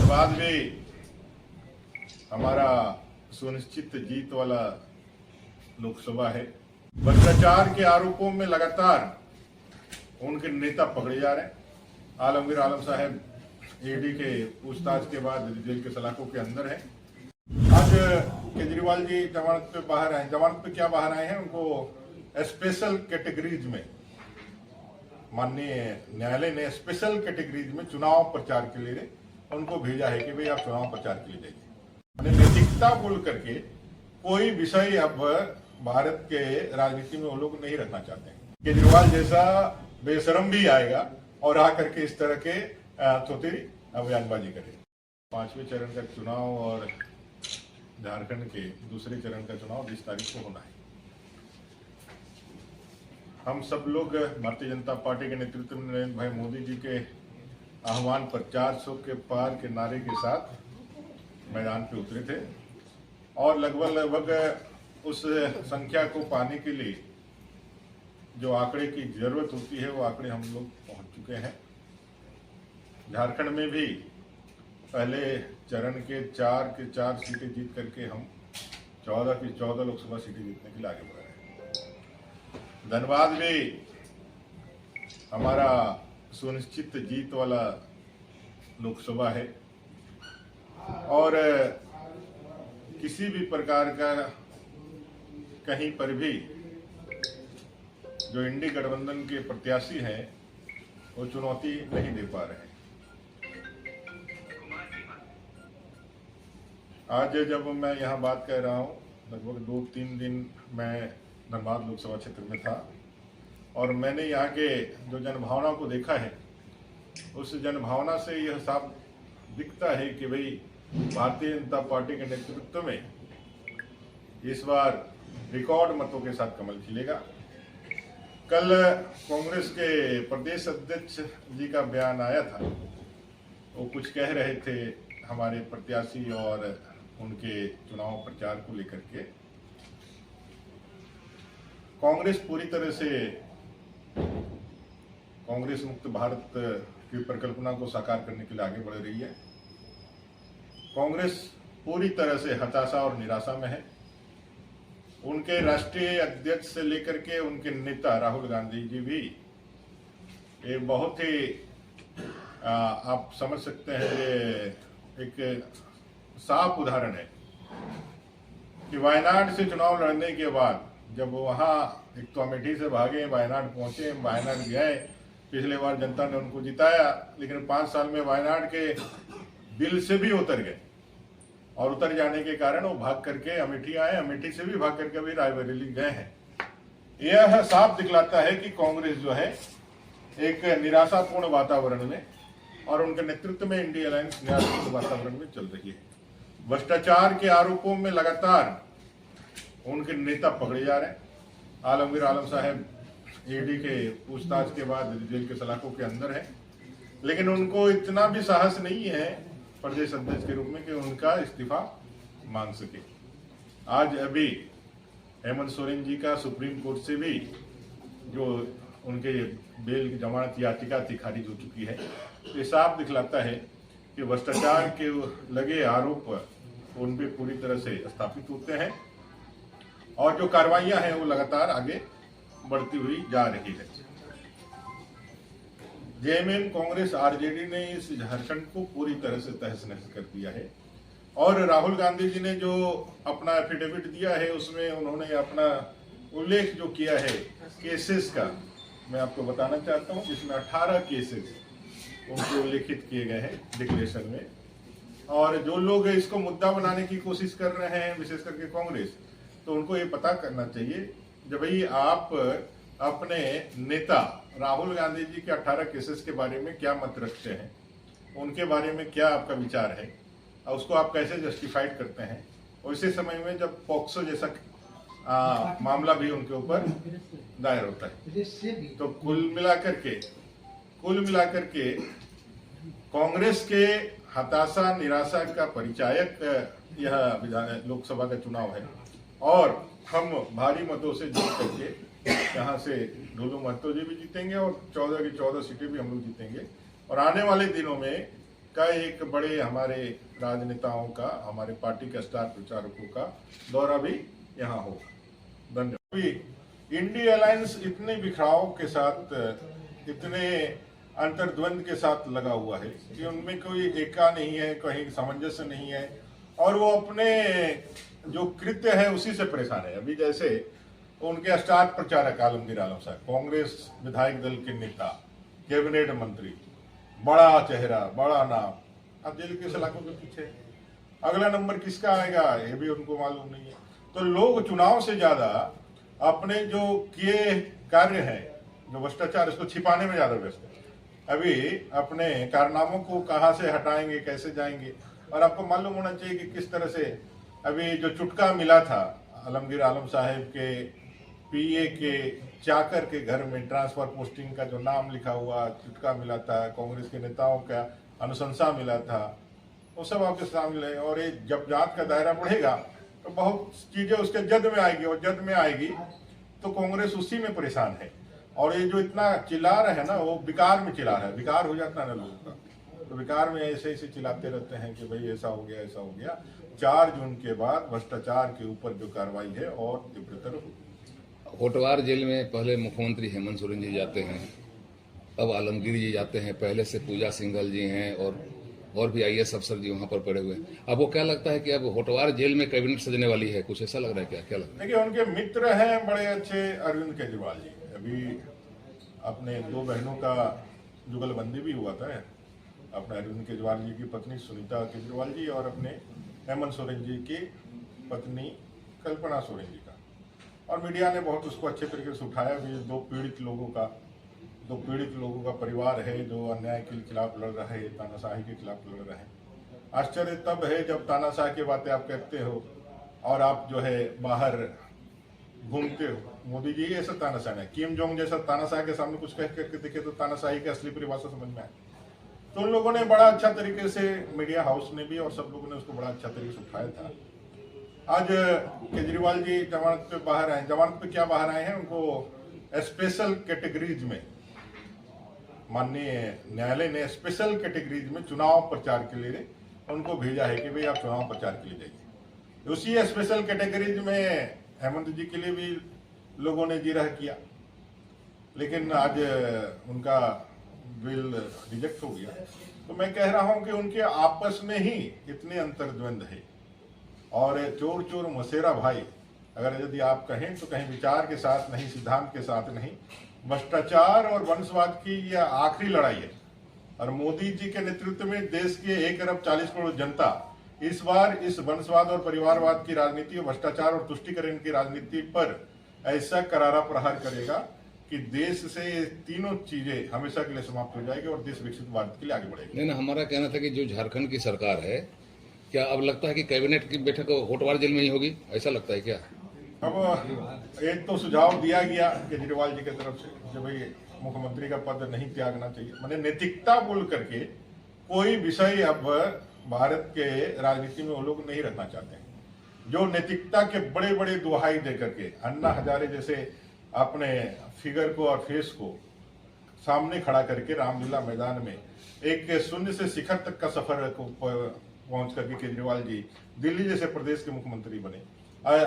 धन्यवाद भी हमारा सुनिश्चित जीत वाला लोकसभा है। भ्रष्टाचार के आरोपों में लगातार उनके नेता पकड़े जा रहे हैं। आलमगीर आलम साहब ईडी के पूछताछ के बाद जेल के सलाखों के अंदर है। आज केजरीवाल जी जमानत पे बाहर आए। जमानत पे क्या बाहर आए हैं? उनको स्पेशल कैटेगरीज में माननीय न्यायालय ने स्पेशल कैटेगरीज में चुनाव प्रचार के लिए उनको भेजा है कि भाई आप चुनाव प्रचार के लिए जाइए। नैतिकता बोल करके कोई विषय अब भारत के राजनीति में वो लोग नहीं रखना चाहते हैं। केजरीवाल जैसा बेशरम भी आएगा और आकर के इस तरह के थोतेरी बयानबाजी करे। 5वें चरण का चुनाव और झारखंड के दूसरे चरण का चुनाव 20 तारीख को होना है। हम सब लोग भारतीय जनता पार्टी के नेतृत्व में नरेंद्र भाई मोदी जी के आह्वान पर 400 के पार के नारे के साथ मैदान पे उतरे थे और लगभग उस संख्या को पाने के लिए जो आंकड़े की जरूरत होती है वो आंकड़े हम लोग पहुंच चुके हैं। झारखंड में भी पहले चरण के 4 सीटें जीत करके हम 14 की 14 लोकसभा सीटें जीतने के लिए आगे बढ़ रहे हैं। धन्यवाद भी हमारा सुनिश्चित जीत वाला लोकसभा है और किसी भी प्रकार का कहीं पर भी जो इंडी गठबंधन के प्रत्याशी हैं वो चुनौती नहीं दे पा रहे हैं। आज जब मैं यहाँ बात कर रहा हूँ, लगभग 2-3 दिन मैं धनबाद लोकसभा क्षेत्र में था और मैंने यहाँ के जो जनभावना को देखा है, उस जनभावना से यह साफ दिखता है कि भाई भारतीय जनता पार्टी के नेतृत्व में इस बार रिकॉर्ड मतों के साथ कमल खिलेगा। कल कांग्रेस के प्रदेश अध्यक्ष जी का बयान आया था, वो कुछ कह रहे थे हमारे प्रत्याशी और उनके चुनाव प्रचार को लेकर के। कांग्रेस पूरी तरह से कांग्रेस मुक्त भारत की परिकल्पना को साकार करने के लिए आगे बढ़ रही है। कांग्रेस पूरी तरह से हताशा और निराशा में है। उनके राष्ट्रीय अध्यक्ष से लेकर के उनके नेता राहुल गांधी जी भी ये बहुत ही आप समझ सकते हैं, ये एक साफ उदाहरण है कि वायनाड से चुनाव लड़ने के बाद जब वहां एक तो अमेठी से भागे, वायनाड पहुंचे, वायनाड गए, पिछले बार जनता ने उनको जिताया, लेकिन 5 साल में वायनाड के दिल से भी उतर गए और उतर जाने के कारण वो भाग करके अमेठी आए, अमेठी से भी भाग करके अभी रायबरेली गए हैं। यह साफ दिखलाता है कि कांग्रेस जो है एक निराशापूर्ण वातावरण में और उनके नेतृत्व में इंडिया अलायंस निराशापूर्ण वातावरण में चल रही है। भ्रष्टाचार के आरोपों में लगातार उनके नेता पकड़े जा रहे हैं। आलमगीर आलम साहब ईडी के पूछताछ के बाद जेल के सलाखों के अंदर है, लेकिन उनको इतना भी साहस नहीं है प्रदेश अध्यक्ष के रूप में कि उनका इस्तीफा मांग सके। आज अभी हेमंत सोरेन जी का सुप्रीम कोर्ट से भी जो उनके बेल की जमानत याचिका थी खारिज हो चुकी है। ये साफ दिखलाता है कि भ्रष्टाचार के लगे आरोप उन पे पूरी तरह से स्थापित होते हैं और जो कार्रवाइयां हैं वो लगातार आगे बढ़ती हुई जा रही है। जेएमएम कांग्रेस आरजेडी ने इस झारखंड को पूरी तरह से तहस नहस कर दिया है और राहुल गांधी जी ने जो अपना एफिडेविट दिया है उसमें उन्होंने अपना उल्लेख जो किया है केसेस का, मैं आपको बताना चाहता हूं, जिसमें 18 केसेस उनको उल्लेखित किए गए हैं डिक्लेरेशन में। और जो लोग इसको मुद्दा बनाने की कोशिश कर रहे हैं, विशेष करके कांग्रेस, तो उनको ये पता करना चाहिए जब भाई आप अपने नेता राहुल गांधी जी के 18 केसेस के बारे में क्या मत रखते हैं, उनके बारे में क्या आपका विचार है और उसको आप कैसे जस्टिफाइड करते हैं। उसी समय में जब पॉक्सो जैसा मामला भी उनके ऊपर दायर होता है, तो कुल मिलाकर के कांग्रेस के हताशा निराशा का परिचायक यह लोकसभा का चुनाव है और हम भारी मतों से जीत करके यहाँ से डोलू महतो जी भी जीतेंगे और 14 की 14 सीटें भी हम लोग जीतेंगे। और आने वाले दिनों में का एक बड़े हमारे राजनेताओं का, हमारे पार्टी के स्टार प्रचारकों का दौरा भी यहाँ होगा। धन्यवाद। इंडिया अलायंस इतने बिखराव के साथ, इतने अंतर्द्वंद के साथ लगा हुआ है कि उनमें कोई एका नहीं है, कहीं सामंजस्य नहीं है, और वो अपने जो कृत्य है उसी से परेशान है। अभी जैसे उनके स्टार प्रचारक आलमगीर आलम साहब, कांग्रेस विधायक दल के नेता, कैबिनेट मंत्री, बड़ा चेहरा, बड़ा नाम, अब जेल के सलाखों के पीछे अगला नंबर किसका आएगा ये भी उनको मालूम नहीं है। तो लोग चुनाव से ज्यादा अपने जो किए कार्य हैं, जो भ्रष्टाचार, इसको छिपाने में ज्यादा व्यस्त है। अभी अपने कारनामों को कहां से हटाएंगे, कैसे जाएंगे। और आपको मालूम होना चाहिए कि किस तरह से अभी जो चुटका मिला था आलमगीर आलम साहब के पीए के चाकर के घर में ट्रांसफर पोस्टिंग का जो नाम लिखा हुआ चुटका मिला था, कांग्रेस के नेताओं का अनुशंसा मिला था, वो सब आपके सामने है। और ये जब जांच का दायरा बढ़ेगा तो बहुत चीजें उसके जद में आएगी, और जद में आएगी तो कांग्रेस उसी में परेशान है। और ये जो इतना चिल्ला रहे हैं ना, वो विकार में चिल्ला रहा है। विकार हो जाता है ना लोगों का, तो विकार में ऐसे ऐसे चिल्लाते रहते हैं कि भाई ऐसा हो गया, ऐसा हो गया। 4 जून के बाद भ्रष्टाचार के ऊपर जो कार्रवाई है और तीव्रतर होगी। होटवार जेल में पहले मुख्यमंत्री हेमंत सोरेन जी जाते हैं, अब आलमगीर जी जाते हैं, पहले से पूजा सिंघल जी हैं और भी आईएएस अफसर जी वहां पर पड़े हुए हैं। अब वो क्या लगता है कि अब होटवार जेल में कैबिनेट सजने वाली है, कुछ ऐसा लग रहा है क्या लगता है? देखिए, उनके मित्र हैं बड़े अच्छे अरविंद केजरीवाल जी। अभी अपने 2 बहनों का जुगलबंदी भी हुआ था, अपने अरविंद केजरीवाल जी की पत्नी सुनीता केजरीवाल जी और अपने हेमंत सोरेन जी की पत्नी कल्पना सोरेन जी का। और मीडिया ने बहुत उसको अच्छे तरीके से उठाया भी। 2 पीड़ित लोगों का परिवार है जो अन्याय के खिलाफ लड़ रहा है, तानाशाही के खिलाफ लड़ रहे हैं। आश्चर्य तब है जब तानाशाह की बातें आप कहते हो और आप जो है बाहर घूमते हो। मोदी जी ऐसा तानाशाह है, किम जोंग जैसा तानाशाह के सामने कुछ कह करके देखे तो तानाशाही की असली परिभाषा समझ में आए। तो उन लोगों ने बड़ा अच्छा तरीके से, मीडिया हाउस ने भी और सब लोगों ने उसको बड़ा अच्छा तरीके से उठाया था। आज केजरीवाल जी जमानत पे बाहर आए। जमानत पे क्या बाहर आए हैं, उनको स्पेशल कैटेगरीज में, माननीय न्यायालय ने स्पेशल कैटेगरीज में चुनाव प्रचार के लिए उनको भेजा है कि भाई आप चुनाव प्रचार के लिए जाइए। उसी स्पेशल कैटेगरीज में हेमंत जी के लिए भी लोगों ने जिरह किया, लेकिन आज उनका बिल रिजेक्ट हो गया। तो मैं कह रहा हूं कि उनके आपस में ही इतने अंतर्द्वंद है। और चोर चोर मसेरा भाई, अगर यदि आप कहें तो कहीं विचार के साथ नहीं, सिद्धांत के साथ नहीं, भ्रष्टाचार और वंशवाद की यह आखिरी लड़ाई है। और मोदी जी के नेतृत्व में देश के 1 अरब 40 करोड़ जनता इस बार इस वंशवाद और परिवारवाद की राजनीति और भ्रष्टाचार और तुष्टिकरण की राजनीति पर ऐसा करारा प्रहार करेगा कि देश से ये तीनों चीजें हमेशा के लिए समाप्त हो जाएगी और देश विकसित भारत के लिए आगे बढ़ेगा। नहीं, हमारा कहना था कि जो झारखंड की सरकार है, क्या अब लगता है कि कैबिनेट की बैठक होटवार जेल में ही होगी, ऐसा लगता है क्या? अब एक तो सुझाव दिया गया केजरीवाल जी की तरफ से कि भाई मुख्यमंत्री का पद नहीं त्यागना चाहिए। मैंने नैतिकता बोल करके कोई विषय अब भारत के राजनीति में वो लोग नहीं रखना चाहते हैं। जो नैतिकता के बड़े बड़े दुहाई दे करके अन्ना हजारे जैसे अपने फिगर को और फेस को सामने खड़ा करके रामलीला मैदान में एक शून्य से शिखर तक का सफर पहुंच करके केजरीवाल जी दिल्ली जैसे प्रदेश के मुख्यमंत्री बने।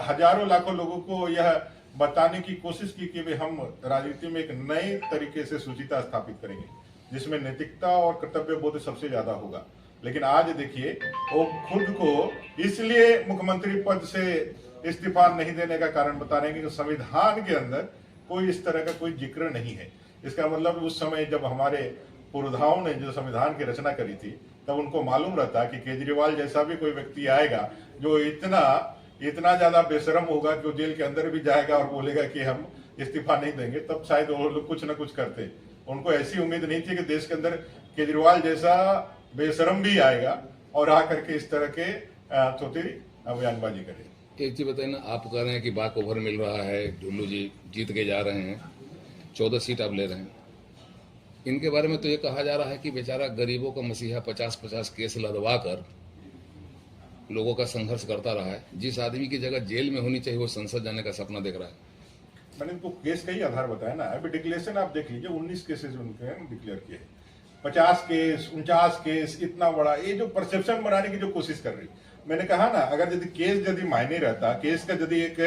हजारों लाखों लोगों को यह बताने की कोशिश की कि हम राजनीति में एक नए तरीके से सुचिता स्थापित करेंगे जिसमें नैतिकता और कर्तव्य बोध सबसे ज्यादा होगा। लेकिन आज देखिए, वो खुद को इसलिए मुख्यमंत्री पद से इस्तीफा नहीं देने का कारण बता रहे हैं कि संविधान के अंदर कोई इस तरह का कोई जिक्र नहीं है। इसका मतलब उस समय जब हमारे पुरोधाओं ने जो संविधान की रचना करी थी, तब उनको मालूम रहता कि केजरीवाल जैसा भी कोई व्यक्ति आएगा जो इतना ज्यादा बेशरम होगा कि वो जेल के अंदर भी जाएगा और बोलेगा कि हम इस्तीफा नहीं देंगे, तब शायद वो लोग कुछ न कुछ करते। उनको ऐसी उम्मीद नहीं थी कि देश के अंदर केजरीवाल जैसा बेशरम भी आएगा और आकर के इस तरह के चौथी बयानबाजी करे। एक चीज बताइए ना, आप कह रहे हैं कि बाक ओवर मिल रहा है, ढुल्लू जी जीत के जा रहे हैं, 14 सीट आप ले रहे हैं। इनके बारे में तो ये कहा जा रहा है कि बेचारा गरीबों का मसीहा 50-50 केस लदवा कर लोगों का संघर्ष करता रहा है। जिस आदमी की जगह जेल में होनी चाहिए वो संसद जाने का सपना देख रहा है। मैंने इनको केस का ही आधार बताया ना। अभी डिक्लेरेशन आप देख लीजिए, 19 केसेज उनके डिक्लेयर किए। 50 केस 49 केस इतना बड़ा, ये जो परसेप्शन बनाने की जो कोशिश कर रही। मैंने कहा ना, अगर यदि केस यदि मायने रहता, केस का यदि एक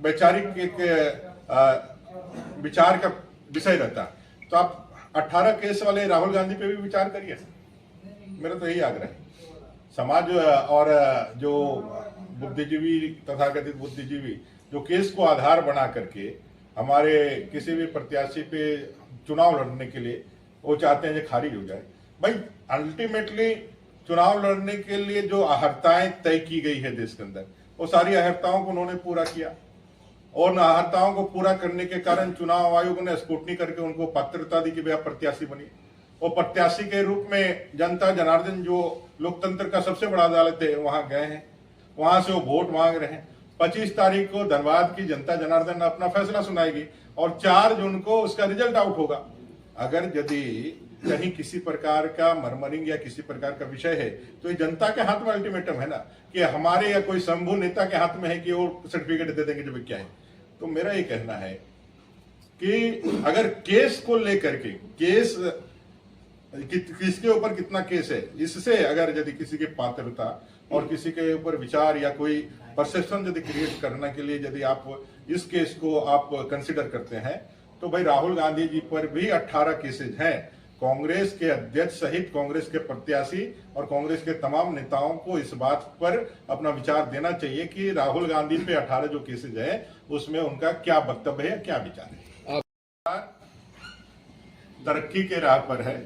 वैचारिक एक विचार का विषय रहता, तो आप 18 केस वाले राहुल गांधी पे भी विचार करिए। मेरा तो यही आग्रह है। समाज और जो बुद्धिजीवी, तथाकथित बुद्धिजीवी, जो केस को आधार बना करके हमारे किसी भी प्रत्याशी पे चुनाव लड़ने के लिए वो चाहते हैं कि खारिज हो जाए। भाई अल्टीमेटली चुनाव लड़ने के लिए जो अहर्ताएं तय की गई है देश के अंदर, वो सारी अहर्ताओं को उन्होंने पूरा किया, और अहर्ताओं को पूरा करने के कारण चुनाव आयोग ने स्क्रूटनी करके उनको पात्रता दी कि वे प्रत्याशी बनी। वो प्रत्याशी के रूप में जनता जनार्दन, जो लोकतंत्र का सबसे बड़ा अदालत है, वहां गए हैं, वहां से वो वोट मांग रहे हैं। 25 तारीख को धनबाद की जनता जनार्दन अपना फैसला सुनाएगी और 4 जून को उसका रिजल्ट आउट होगा। अगर यदि कहीं किसी प्रकार का मरमरिंग या किसी प्रकार का विषय है, तो ये जनता के हाथ में अल्टीमेटम है ना, कि हमारे या कोई शंभू नेता के हाथ में है कि वो सर्टिफिकेट दे देंगे जब क्या है। तो मेरा ये कहना है कि अगर केस को लेकर के, केस किसके ऊपर कितना केस है, इससे अगर यदि किसी की पात्रता और किसी के ऊपर विचार या कोई परसेप्शन यदि क्रिएट करने के लिए यदि आप इस केस को आप कंसिडर करते हैं, तो भाई राहुल गांधी जी पर भी 18 केसेज हैं। कांग्रेस के अध्यक्ष सहित कांग्रेस के प्रत्याशी और कांग्रेस के तमाम नेताओं को इस बात पर अपना विचार देना चाहिए कि राहुल गांधी पे 18 जो केसेज है उसमें उनका क्या वक्तव्य है, क्या विचार है। तरक्की के राह पर है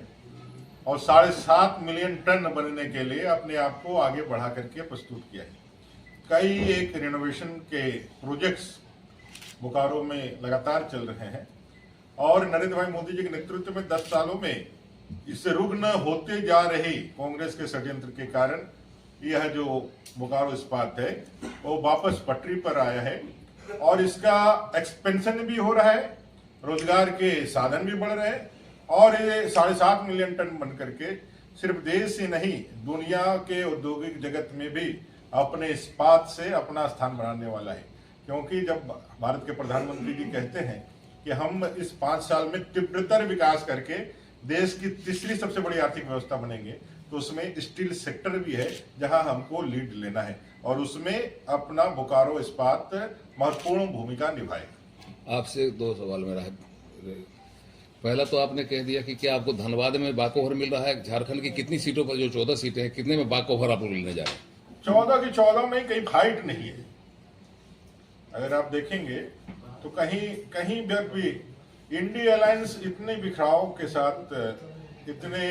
और 7.5 मिलियन टन बनने के लिए अपने आप को आगे बढ़ा करके प्रस्तुत किया है। कई एक रिनोवेशन के प्रोजेक्ट्स बोकारो में लगातार चल रहे हैं और नरेंद्र भाई मोदी जी के नेतृत्व में 10 सालों में इससे रुग्ण होते जा रहे कांग्रेस के षड्यंत्र के कारण यह जो बोकारो इस्पात है वो वापस पटरी पर आया है और इसका एक्सपेंशन भी हो रहा है, रोजगार के साधन भी बढ़ रहे हैं और ये 7.5 मिलियन टन बन करके सिर्फ देश ही नहीं दुनिया के औद्योगिक जगत में भी अपने इस्पात से अपना स्थान बनाने वाला है। क्योंकि जब भारत के प्रधानमंत्री जी कहते हैं कि हम इस 5 साल में तीव्रतर विकास करके देश की तीसरी सबसे बड़ी आर्थिक व्यवस्था बनेंगे, तो उसमें स्टील सेक्टर भी है जहां हमको लीड लेना है और उसमें अपना बोकारो इस्पात महत्वपूर्ण भूमिका निभाएगा। आपसे 2 सवाल मेरा है। पहला तो आपने कह दिया कि क्या आपको धनबाद में बाकोभर मिल रहा है? झारखंड की कितनी सीटों पर, जो 14 सीटें हैं, कितने में बाकोभर आप लोग मिलने जा रहे हैं? 14 की 14 में कहीं फाइट नहीं है। अगर आप देखेंगे तो कहीं भी इंडिया अलायंस इतने बिखराव के साथ, इतने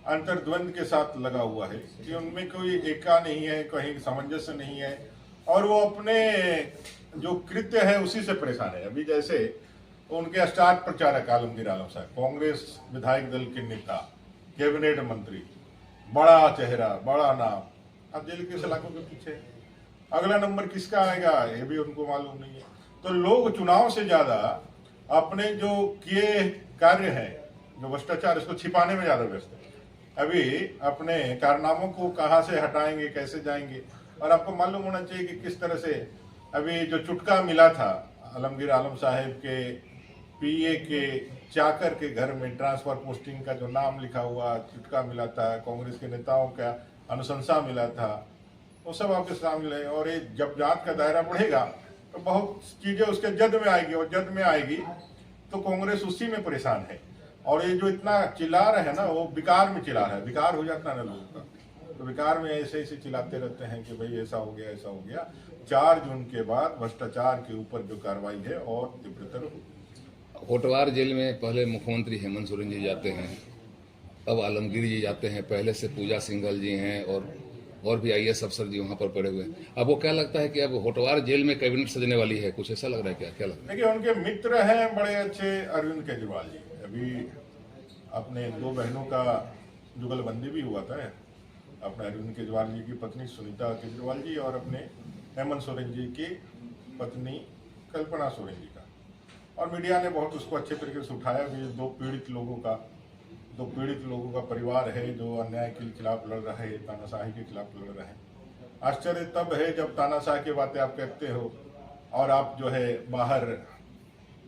अंतर्द्वंद के साथ लगा हुआ है कि उनमें कोई एका नहीं है, कहीं सामंजस्य नहीं है और वो अपने जो कृत्य है उसी से परेशान है। अभी जैसे उनके स्टार प्रचारक आलमगीर आलम साहब, कांग्रेस विधायक दल के नेता, कैबिनेट मंत्री, बड़ा चेहरा, बड़ा नाम, अब जेल के सलाखों के पीछे अगला नंबर किसका आएगा ये भी उनको मालूम नहीं है। तो लोग चुनाव से ज्यादा अपने जो किए कार्य हैं, जो भ्रष्टाचार, इसको छिपाने में ज्यादा व्यस्त है। अभी अपने कारनामों को कहां से हटाएंगे, कैसे जाएंगे। और आपको मालूम होना चाहिए कि किस तरह से अभी जो चुटका मिला था आलमगीर आलम साहब के पीए के चाकर के घर में ट्रांसफर पोस्टिंग का जो नाम लिखा हुआ चुटका मिला था, कांग्रेस के नेताओं का अनुशंसा मिला था, वो सब आपके सामने है। और ये जब जांच का दायरा बढ़ेगा तो बहुत चीजें उसके जद में आएगी और जद में आएगी तो कांग्रेस उसी में परेशान है। और ये जो इतना चिल्ला रहे हैं ना, वो विकार में चिल्ला रहा है। विकार हो जाता है ना लोगों का, तो विकार में ऐसे ऐसे चिल्लाते रहते हैं कि भाई ऐसा हो गया, ऐसा हो गया। 4 जून के बाद भ्रष्टाचार के ऊपर जो कार्रवाई है और तीव्रतर होगी। होटवार जेल में पहले मुख्यमंत्री हेमंत सोरेन जी जाते हैं, अब आलमगीर जी जाते हैं, पहले से पूजा सिंघल जी हैं और भी IAS अफसर जी वहां पर पड़े हुए हैं। अब वो क्या लगता है कि अब होटवार जेल में कैबिनेट सजने वाली है, कुछ ऐसा लग रहा है? क्या लगता है? देखिए, उनके मित्र हैं बड़े अच्छे अरविंद केजरीवाल जी। अभी अपने 2 बहनों का जुगलबंदी भी हुआ था, अपने अरविंद केजरीवाल जी की पत्नी सुनीता केजरीवाल जी और अपने हेमंत सोरेन जी की पत्नी कल्पना सोरेन जी का। और मीडिया ने बहुत उसको अच्छे तरीके से उठाया भी। 2 पीड़ित लोगों का परिवार है जो अन्याय के खिलाफ लड़ रहा है, तानाशाही के खिलाफ लड़ रहे हैं। आश्चर्य तब है जब तानाशाह की बातें आप कहते हो और आप जो है बाहर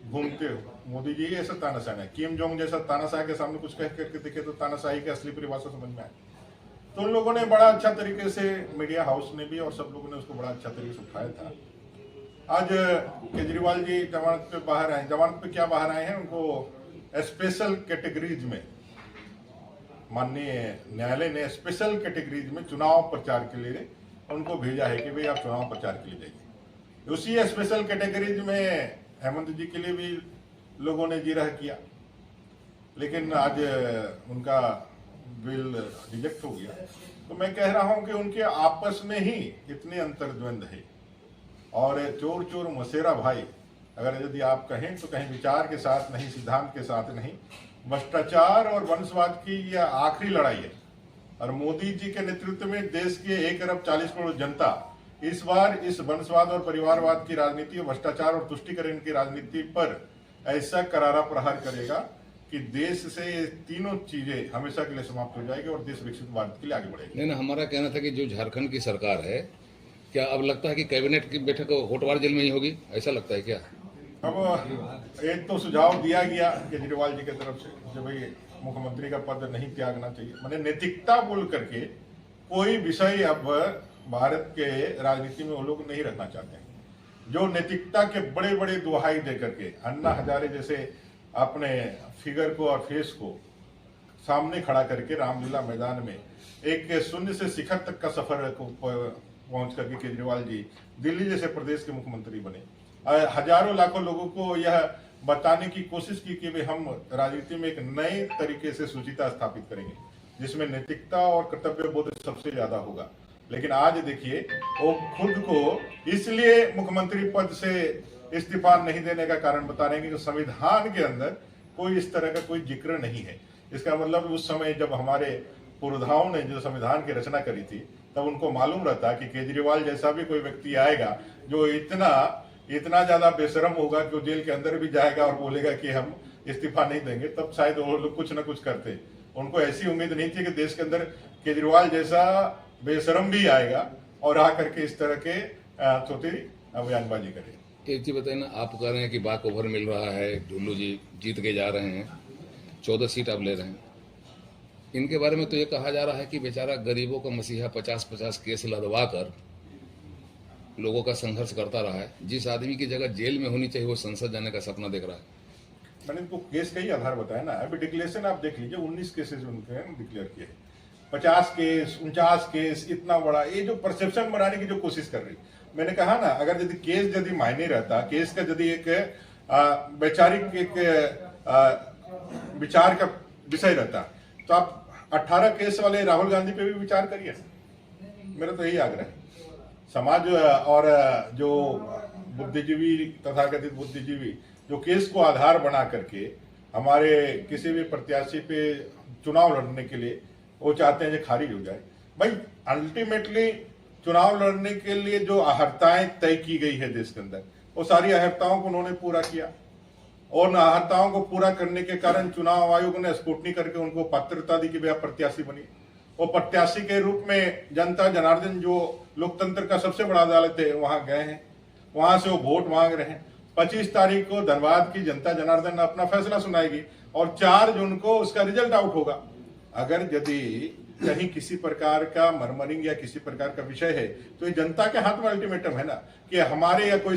घूमते हो। मोदी जी ऐसा तानाशाह है, किम जोंग जैसा तानाशाह के सामने कुछ कह करके देखे तो तानाशाही की असली परिभाषा समझ में आए। तो उन लोगों ने बड़ा अच्छा तरीके से, मीडिया हाउस ने भी और सब लोगों ने उसको बड़ा अच्छा तरीके से उठाया था। आज केजरीवाल जी जमानत पे बाहर आए। जमानत पे क्या बाहर आए हैं, उनको स्पेशल कैटेगरीज में, माननीय न्यायालय ने स्पेशल कैटेगरीज में चुनाव प्रचार के लिए उनको भेजा है कि भाई आप चुनाव प्रचार के लिए जाइए। उसी स्पेशल कैटेगरीज में हेमंत जी के लिए भी लोगों ने जिरह किया, लेकिन आज उनका बिल रिजेक्ट हो गया। तो मैं कह रहा हूं कि उनके आपस में ही इतने अंतर्द्वंद है। और चोर चोर मसेरा भाई, अगर यदि आप कहें तो कहीं विचार के साथ नहीं, सिद्धांत के साथ नहीं, भ्रष्टाचार और वंशवाद की यह आखिरी लड़ाई है। और मोदी जी के नेतृत्व में देश के 1 अरब 40 करोड़ जनता इस बार इस वंशवाद और परिवारवाद की राजनीति, भ्रष्टाचार और तुष्टीकरण की राजनीति पर ऐसा करारा प्रहार करेगा कि देश से ये तीनों चीजें हमेशा के लिए समाप्त हो जाएगी और देश विकसित भारत के लिए आगे बढ़ेगा। नहीं, हमारा कहना था कि जो झारखंड की सरकार है, क्या अब लगता है कि कैबिनेट की बैठक होटवार जेल में ही होगी, ऐसा लगता है क्या? अब एक तो सुझाव दिया गया केजरीवाल जी की तरफ से कि भाई मुख्यमंत्री का पद नहीं त्यागना चाहिए। मैंने नैतिकता बोल करके कोई विषय अब भारत के राजनीति में वो लोग नहीं रखना चाहते हैं। जो नैतिकता के बड़े बड़े दुहाई दे करके अन्ना हजारे जैसे अपने फिगर को और फेस को सामने खड़ा करके रामलीला मैदान में एक शून्य से शिखर तक का सफर को पहुंच करके केजरीवाल जी दिल्ली जैसे प्रदेश के मुख्यमंत्री बने। हजारों लाखों लोगों को यह बताने की कोशिश की कि हम राजनीति में एक नए तरीके से सुचिता स्थापित करेंगे जिसमें नैतिकता और कर्तव्य बोध सबसे ज्यादा होगा। लेकिन आज देखिए वो खुद को इसलिए मुख्यमंत्री पद से इस्तीफा नहीं देने का कारण बता रहे हैं कि संविधान के अंदर कोई इस तरह का कोई जिक्र नहीं है। इसका मतलब उस समय जब हमारे पुरोधाओं ने जो संविधान की रचना करी थी तब उनको मालूम रहता कि केजरीवाल जैसा भी कोई व्यक्ति आएगा जो इतना ज्यादा बेशरम होगा कि वो जेल के अंदर भी जाएगा और बोलेगा कि हम इस्तीफा नहीं देंगे, तब शायद वो लोग कुछ ना कुछ करते। उनको ऐसी उम्मीद नहीं थी कि देश के अंदर केजरीवाल जैसा बेशरम भी आएगा और आकर के इस तरह के छोटी बयानबाजी करे। एक चीज बताइए ना, आप कह रहे हैं कि बाक ओवर मिल रहा है, ढुल्लू जी जीत के जा रहे हैं, 14 सीट आप ले रहे हैं। इनके बारे में तो ये कहा जा रहा है कि बेचारा गरीबों का मसीहा 50-50 केस लदवा कर लोगों का संघर्ष करता रहा है। जिस आदमी की जगह जेल में होनी चाहिए वो संसद जाने का सपना देख रहा है। मैंने इनको केस का ही आधार बताया ना। अभी डिक्लेरेशन आप देख लीजिए, 19 केसेस उनके डिक्लेयर किए, 50 केस 49 केस, इतना बड़ा ये जो परसेप्शन बनाने की जो कोशिश कर रही। मैंने कहा ना, अगर यदि केस यदि मायने रहता, केस का यदि एक वैचारिक एक विचार का विषय रहता तो आप 18 केस वाले राहुल गांधी पे भी विचार करिए। मेरा तो यही आग्रह है। समाज और जो बुद्धिजीवी तथाकथित बुद्धिजीवी जो केस को आधार बना करके हमारे किसी भी प्रत्याशी पे चुनाव लड़ने के लिए वो चाहते हैं कि खारिज हो जाए। भाई अल्टीमेटली चुनाव लड़ने के लिए जो अहर्ताएं तय की गई है देश के अंदर, वो सारी अहर्ताओं को उन्होंने पूरा किया और अहर्ताओं को पूरा करने के कारण चुनाव आयोग ने स्क्रूटनी करके उनको पात्रता दी कि वे प्रत्याशी बनी। वो प्रत्याशी के रूप में जनता जनार्दन जो लोकतंत्र का सबसे बड़ा अदालत है वहां गए हैं, वहां से वो वोट मांग रहे हैं। 25 तारीख को धनबाद की जनता जनार्दन अपना फैसला सुनाएगी और 4 जून को उसका रिजल्ट आउट होगा। अगर यदि कहीं किसी प्रकार का मर्मरिंग या किसी प्रकार का विषय है तो ये जनता के हाथ में अल्टीमेटम है ना कि हमारे या कोई